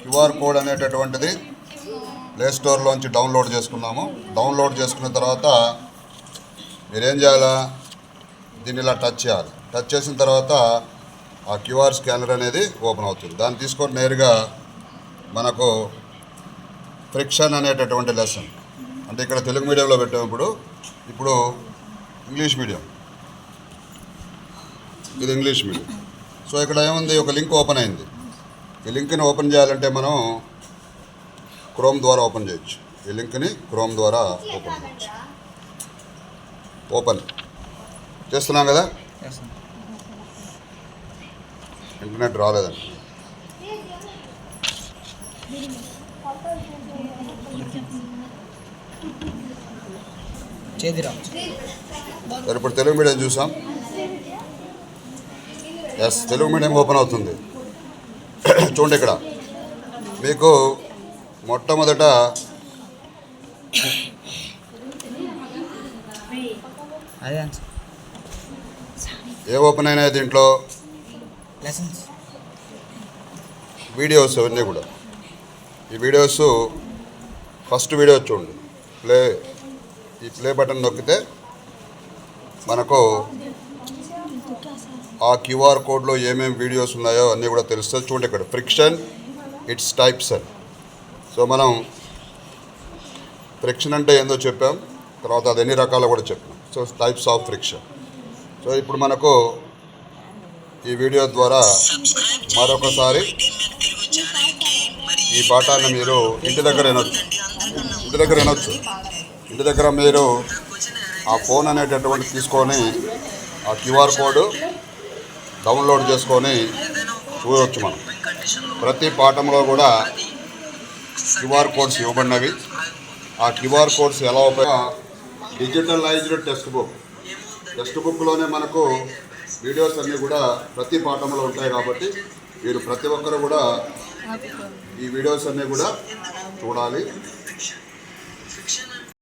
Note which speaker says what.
Speaker 1: QR code అనేటటువంటిది play స్టోర్లోంచి download చేసుకున్నాము. Download చేసుకున్న తర్వాత మీరేం చేయాలా, దీన్ని ఇలా టచ్ చేయాలి. టచ్ చేసిన తర్వాత ఆ క్యూఆర్ స్కానర్ అనేది ఓపెన్ అవుతుంది. దాన్ని తీసుకొని నేరుగా మనకు ఫ్రిక్షన్ అనేటటువంటి లెసన్, అంటే ఇక్కడ తెలుగు మీడియంలో పెట్టినప్పుడు ఇప్పుడు ఇంగ్లీష్ మీడియం, ఇది ఇంగ్లీష్ మీడియం. సో ఇక్కడ ఏముంది, ఒక లింక్ ఓపెన్ అయింది. ఈ లింక్ని ఓపెన్ చేయాలంటే మనం క్రోమ్ ద్వారా ఓపెన్ చేయొచ్చు. ఈ లింక్ని క్రోమ్ ద్వారా ఓపెన్ చేయొచ్చు. ఓపెన్ చేస్తున్నాం కదా, ఇంటర్నెట్ రాలేదండి. సరే, ఇప్పుడు తెలుగు మీడియం చూసాం. ఎస్, తెలుగు మీడియం ఓపెన్ అవుతుంది. చూడండి, ఇక్కడ మీకు మొట్టమొదట ఏ ఓపెన్ అయినాయి దీంట్లో, వీడియోస్ అవన్నీ కూడా. ఈ వీడియోస్ ఫస్ట్ వీడియో చూడండి, ఈ ప్లే బటన్ నొక్కితే మనకు ఆ క్యూఆర్ కోడ్లో ఏమేమి వీడియోస్ ఉన్నాయో అన్నీ కూడా తెలుస్తుంది. చూడండి, ఇక్కడ ఫ్రిక్షన్ ఇట్స్ టైప్స్ అని. సో మనం ఫ్రిక్షన్ అంటే ఏందో చెప్పాం, తర్వాత అది ఎన్ని రకాలు కూడా చెప్పాం. So types of friction. So ఇప్పుడు మనకు ఈ వీడియో ద్వారా మరొకసారి ఈ పాఠాన్ని మీరు ఇంటి దగ్గర వినొచ్చు. ఇంటి దగ్గర మీరు ఆ ఫోన్ అనేటటువంటి తీసుకొని ఆ క్యూఆర్ కోడ్ డౌన్లోడ్ చేసుకొని చూడవచ్చు. మనం ప్రతి పాఠంలో కూడా క్యూఆర్ కోడ్స్ ఇవ్వబడినవి. ఆ క్యూఆర్ కోడ్స్ ఎలా డిజిటలైజ్డ్ టెక్స్ట్ బుక్లోనే మనకు వీడియోస్ అన్నీ కూడా ప్రతి పాఠంలో ఉంటాయి. కాబట్టి మీరు ప్రతి ఒక్కరు కూడా ఈ వీడియోస్ అన్నీ కూడా చూడాలి.